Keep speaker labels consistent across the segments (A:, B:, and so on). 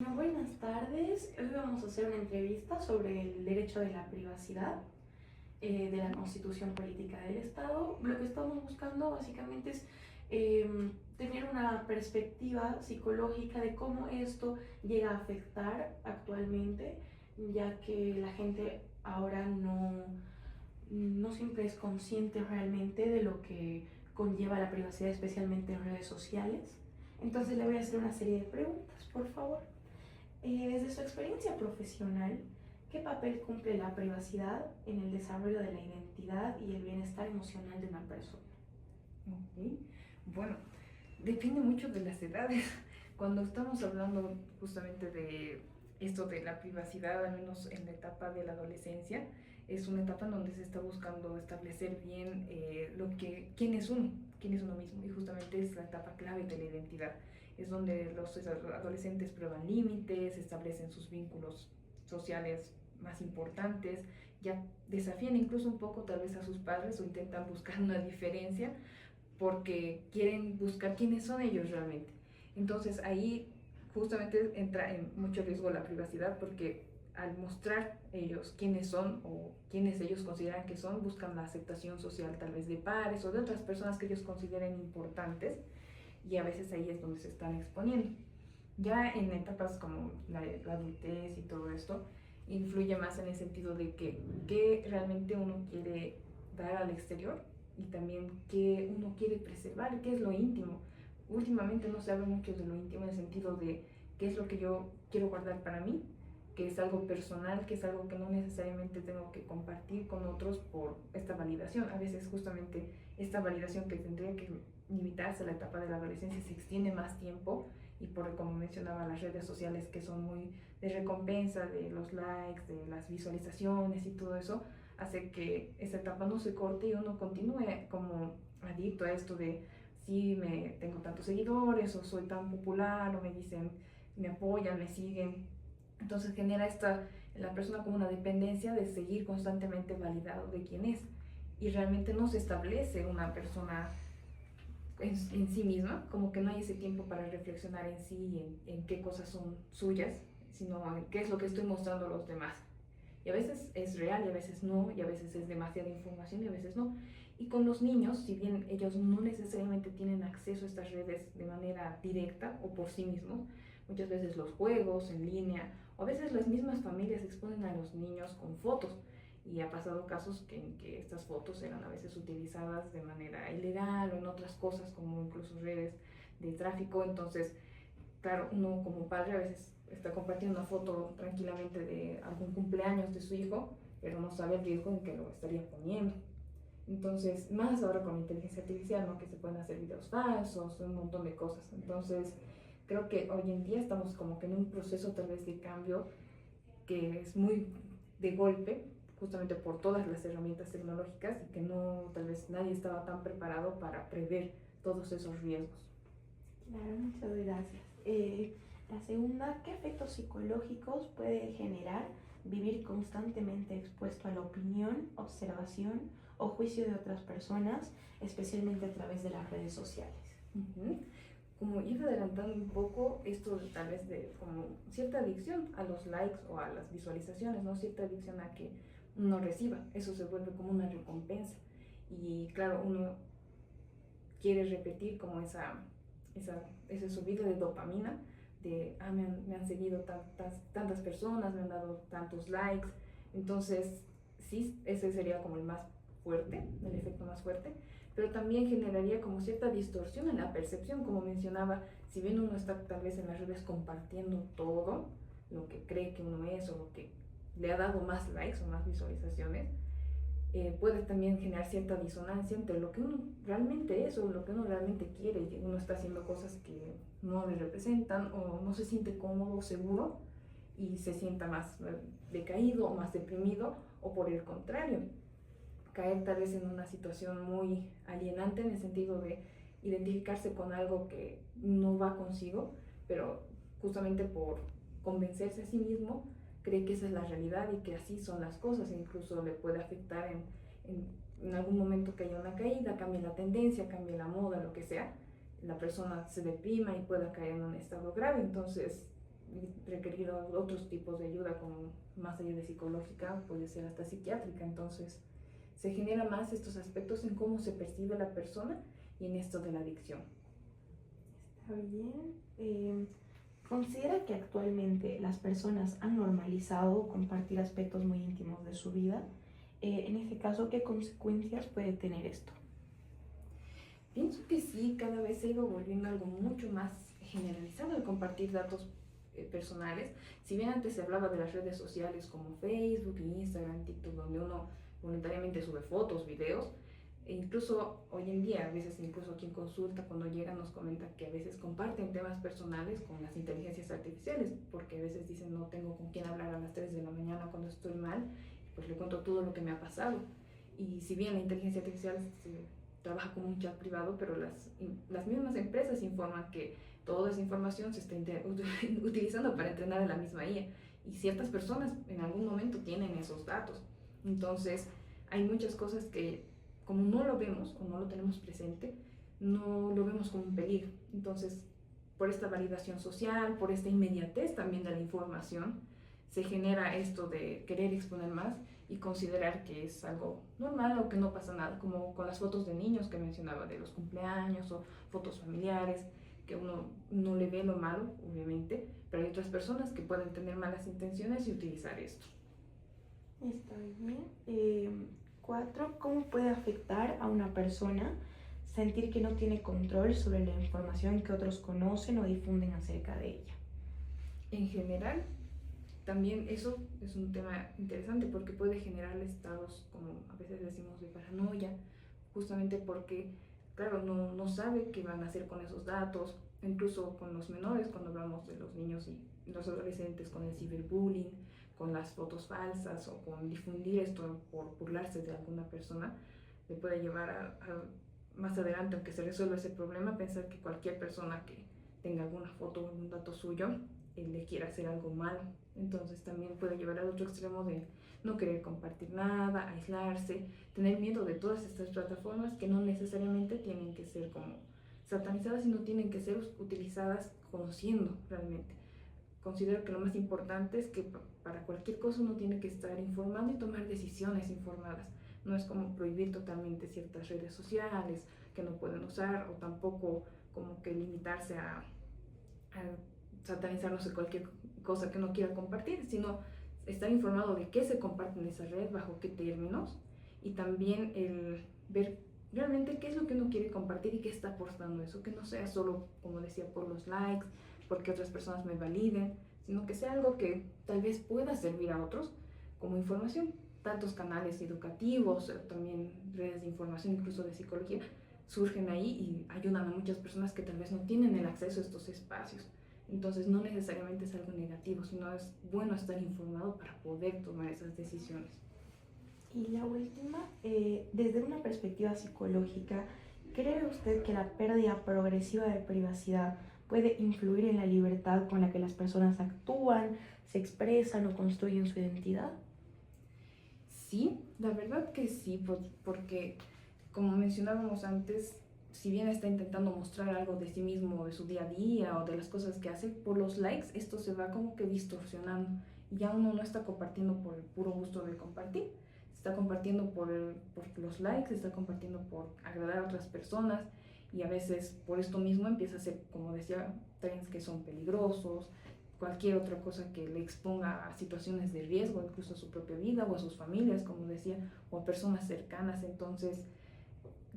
A: Bueno, buenas tardes. Hoy vamos a hacer una entrevista sobre el derecho de la privacidad de la Constitución Política del Estado. Lo que estamos buscando básicamente es tener una perspectiva psicológica de cómo esto llega a afectar actualmente, ya que la gente ahora no siempre es consciente realmente de lo que conlleva la privacidad, especialmente en redes sociales. Entonces le voy a hacer una serie de preguntas, por favor. Desde su experiencia profesional, ¿qué papel cumple la privacidad en el desarrollo de la identidad y el bienestar emocional de una persona?
B: Ok, bueno, depende mucho de las edades. Cuando estamos hablando justamente de esto de la privacidad, al menos en la etapa de la adolescencia, es una etapa en donde se está buscando establecer bien quién es uno mismo, y justamente es la etapa clave de la identidad. Es donde los adolescentes prueban límites, establecen sus vínculos sociales más importantes, ya desafían incluso un poco tal vez a sus padres o intentan buscar una diferencia porque quieren buscar quiénes son ellos realmente. Entonces ahí justamente entra en mucho riesgo la privacidad, porque al mostrar ellos quiénes son o quiénes ellos consideran que son, buscan la aceptación social tal vez de pares o de otras personas que ellos consideren importantes, y a veces ahí es donde se están exponiendo. Ya en etapas como la adultez y todo esto, influye más en el sentido de que realmente uno quiere dar al exterior y también qué uno quiere preservar, qué es lo íntimo. Últimamente no se habla mucho de lo íntimo en el sentido de qué es lo que yo quiero guardar para mí, que es algo personal, que es algo que no necesariamente tengo que compartir con otros por esta validación. A veces justamente esta validación que tendría que limitarse a la etapa de la adolescencia se extiende más tiempo, y por, como mencionaba, las redes sociales que son muy de recompensa, de los likes, de las visualizaciones y todo eso, hace que esa etapa no se corte y uno continúe como adicto a esto de si me tengo tantos seguidores o soy tan popular o me dicen, me apoyan, me siguen. Entonces genera en la persona como una dependencia de seguir constantemente validado de quién es, y realmente no se establece una persona en sí misma, como que no hay ese tiempo para reflexionar en sí, en qué cosas son suyas, sino en qué es lo que estoy mostrando a los demás. Y a veces es real y a veces no, y a veces es demasiada información y a veces no. Y con los niños, si bien ellos no necesariamente tienen acceso a estas redes de manera directa o por sí mismos, muchas veces los juegos en línea o a veces las mismas familias exponen a los niños con fotos, y ha pasado casos en que estas fotos eran a veces utilizadas de manera ilegal o en otras cosas como incluso redes de tráfico. Entonces, claro, uno como padre a veces está compartiendo una foto tranquilamente de algún cumpleaños de su hijo, pero no sabe el riesgo en que lo estaría poniendo. Entonces, más ahora con la inteligencia artificial, ¿no? Que se pueden hacer videos falsos, un montón de cosas. Entonces, creo que hoy en día estamos como que en un proceso tal vez de cambio que es muy de golpe, justamente por todas las herramientas tecnológicas, y que no, tal vez nadie estaba tan preparado para prever todos esos riesgos.
A: Claro, muchas gracias. La segunda, ¿qué efectos psicológicos puede generar vivir constantemente expuesto a la opinión, observación o juicio de otras personas, especialmente a través de las redes sociales?
B: Uh-huh. Como ir adelantando un poco esto de, tal vez de como cierta adicción a los likes o a las visualizaciones, ¿no? Cierta adicción a que uno reciba, eso se vuelve como una recompensa, y claro, uno quiere repetir como ese subido de dopamina, de, me han seguido tantas personas, me han dado tantos likes. Entonces, sí, ese sería como el más fuerte, el efecto más fuerte, pero también generaría como cierta distorsión en la percepción, como mencionaba, si bien uno está tal vez en las redes compartiendo todo lo que cree que uno es o lo que le ha dado más likes o más visualizaciones, puede también generar cierta disonancia entre lo que uno realmente es o lo que uno realmente quiere, y uno está haciendo cosas que no le representan o no se siente cómodo o seguro y se sienta más decaído o más deprimido, o por el contrario, caer tal vez en una situación muy alienante en el sentido de identificarse con algo que no va consigo, pero justamente por convencerse a sí mismo cree que esa es la realidad y que así son las cosas, e incluso le puede afectar en algún momento que haya una caída, cambie la tendencia, cambie la moda, lo que sea, la persona se deprima y pueda caer en un estado grave. Entonces, requerir otros tipos de ayuda, como más allá de psicológica, puede ser hasta psiquiátrica. Entonces se genera más estos aspectos en cómo se percibe la persona y en esto de la adicción.
A: Está bien. ¿Considera que actualmente las personas han normalizado compartir aspectos muy íntimos de su vida? En este caso, ¿qué consecuencias puede tener esto?
B: Pienso que sí, cada vez se ha ido volviendo algo mucho más generalizado el compartir datos personales. Si bien antes se hablaba de las redes sociales como Facebook, Instagram, TikTok, donde uno voluntariamente sube fotos, videos, e incluso hoy en día, a veces incluso quien consulta cuando llega nos comenta que a veces comparten temas personales con las inteligencias artificiales, porque a veces dicen no tengo con quién hablar a las 3 de la mañana cuando estoy mal, pues le cuento todo lo que me ha pasado. Y si bien la inteligencia artificial trabaja como un chat privado, pero las mismas empresas informan que toda esa información se está utilizando para entrenar a la misma IA, y ciertas personas en algún momento tienen esos datos. Entonces hay muchas cosas que como no lo vemos o no lo tenemos presente, no lo vemos como un peligro. Entonces, por esta validación social, por esta inmediatez también de la información, se genera esto de querer exponer más y considerar que es algo normal o que no pasa nada, como con las fotos de niños que mencionaba, de los cumpleaños o fotos familiares, que uno no le ve lo malo, obviamente, pero hay otras personas que pueden tener malas intenciones y utilizar esto.
A: Está bien. 4. ¿Cómo puede afectar a una persona sentir que no tiene control sobre la información que otros conocen o difunden acerca de ella?
B: En general, también eso es un tema interesante porque puede generar estados, como a veces decimos, de paranoia, justamente porque, claro, no sabe qué van a hacer con esos datos. Incluso con los menores, cuando hablamos de los niños y los adolescentes, con el ciberbullying, con las fotos falsas o con difundir esto por burlarse de alguna persona, le puede llevar a más adelante, aunque se resuelva ese problema, pensar que cualquier persona que tenga alguna foto o un dato suyo, le quiera hacer algo malo. Entonces también puede llevar al otro extremo de no querer compartir nada, aislarse, tener miedo de todas estas plataformas que no necesariamente tienen que ser como satanizadas, sino tienen que ser utilizadas conociendo realmente. Considero que lo más importante es que para cualquier cosa uno tiene que estar informado y tomar decisiones informadas. No es como prohibir totalmente ciertas redes sociales que no pueden usar, o tampoco como que limitarse a satanizar no sé cualquier cosa que no quiera compartir, sino estar informado de qué se comparte en esa red, bajo qué términos, y también el ver realmente qué es lo que uno quiere compartir y qué está aportando eso, que no sea solo, como decía, por los likes, porque otras personas me validen, sino que sea algo que tal vez pueda servir a otros como información. Tantos canales educativos, también redes de información, incluso de psicología, surgen ahí y ayudan a muchas personas que tal vez no tienen el acceso a estos espacios. Entonces no necesariamente es algo negativo, sino es bueno estar informado para poder tomar esas decisiones.
A: Y la última, desde una perspectiva psicológica, ¿cree usted que la pérdida progresiva de privacidad puede influir en la libertad con la que las personas actúan, se expresan o construyen su identidad?
B: Sí, la verdad que sí, porque como mencionábamos antes, si bien está intentando mostrar algo de sí mismo, de su día a día o de las cosas que hace, por los likes esto se va como que distorsionando y ya uno no está compartiendo por el puro gusto de compartir, está compartiendo por los likes, está compartiendo por agradar a otras personas, y a veces por esto mismo empieza a ser, como decía, trends que son peligrosos, cualquier otra cosa que le exponga a situaciones de riesgo, incluso a su propia vida o a sus familias, como decía, o a personas cercanas. Entonces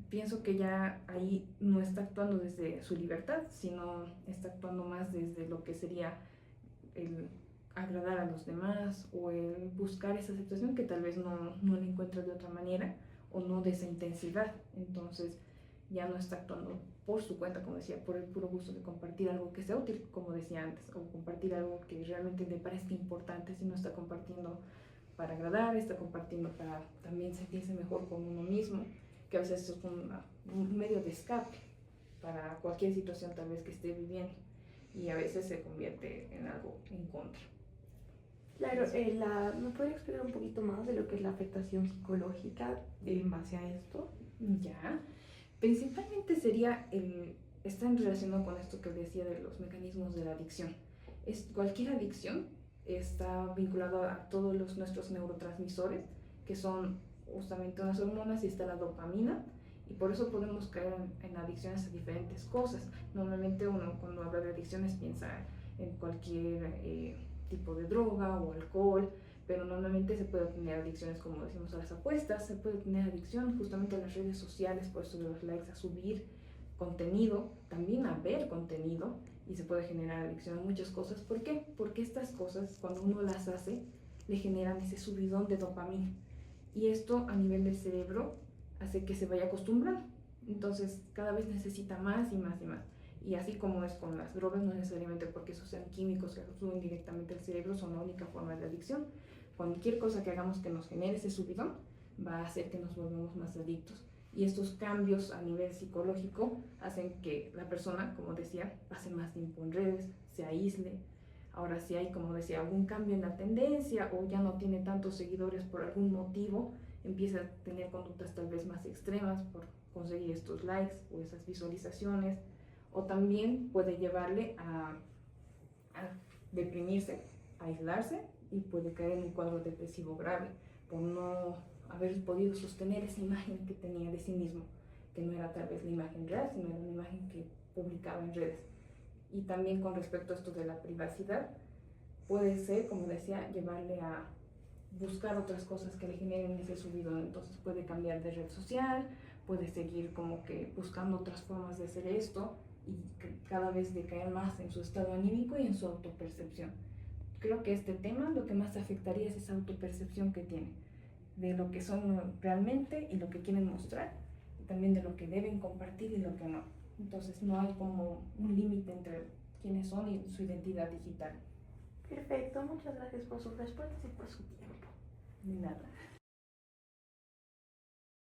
B: pienso que ya ahí no está actuando desde su libertad, sino está actuando más desde lo que sería el agradar a los demás o el buscar esa aceptación que tal vez no la encuentra de otra manera o no de esa intensidad. Entonces ya no está actuando por su cuenta, como decía, por el puro gusto de compartir algo que sea útil, como decía antes, o compartir algo que realmente le parezca importante, sino está compartiendo para agradar, está compartiendo para también sentirse mejor con uno mismo, que a veces es un medio de escape para cualquier situación tal vez que esté viviendo, y a veces se convierte en algo en contra.
A: Claro, ¿me podría explicar un poquito más de lo que es la afectación psicológica en base a esto?
B: Ya, principalmente sería está relacionado con esto que decía de los mecanismos de la adicción. Cualquier adicción está vinculado a todos nuestros neurotransmisores, que son justamente unas hormonas, y está la dopamina, y por eso podemos caer en adicciones a diferentes cosas. Normalmente uno, cuando habla de adicciones, piensa en cualquier tipo de droga o alcohol, pero normalmente se puede tener adicciones, como decimos, a las apuestas, se puede tener adicción justamente a las redes sociales, por eso de los likes, a subir contenido, también a ver contenido, y se puede generar adicción a muchas cosas. ¿Por qué? Porque estas cosas, cuando uno las hace, le generan ese subidón de dopamina, y esto a nivel del cerebro hace que se vaya acostumbrando. Entonces cada vez necesita más y más y más. Y así como es con las drogas, no necesariamente porque esos sean químicos que suben directamente al cerebro son la única forma de adicción. Cualquier cosa que hagamos que nos genere ese subidón va a hacer que nos volvamos más adictos. Y estos cambios a nivel psicológico hacen que la persona, como decía, pase más tiempo en redes, se aísle. Ahora, si hay, como decía, algún cambio en la tendencia o ya no tiene tantos seguidores por algún motivo, empieza a tener conductas tal vez más extremas por conseguir estos likes o esas visualizaciones, o también puede llevarle a deprimirse, a aislarse, y puede caer en un cuadro depresivo grave por no haber podido sostener esa imagen que tenía de sí mismo, que no era tal vez la imagen real, sino era una imagen que publicaba en redes. Y también con respecto a esto de la privacidad, puede ser, como decía, llevarle a buscar otras cosas que le generen ese subidón. Entonces puede cambiar de red social, puede seguir como que buscando otras formas de hacer esto, y cada vez decaer más en su estado anímico y en su autopercepción. Creo que este tema lo que más afectaría es esa autopercepción que tiene, de lo que son realmente y lo que quieren mostrar, y también de lo que deben compartir y lo que no. Entonces no hay como un límite entre quiénes son y su identidad digital.
A: Perfecto, muchas gracias por sus respuestas y por su tiempo.
B: Ni nada.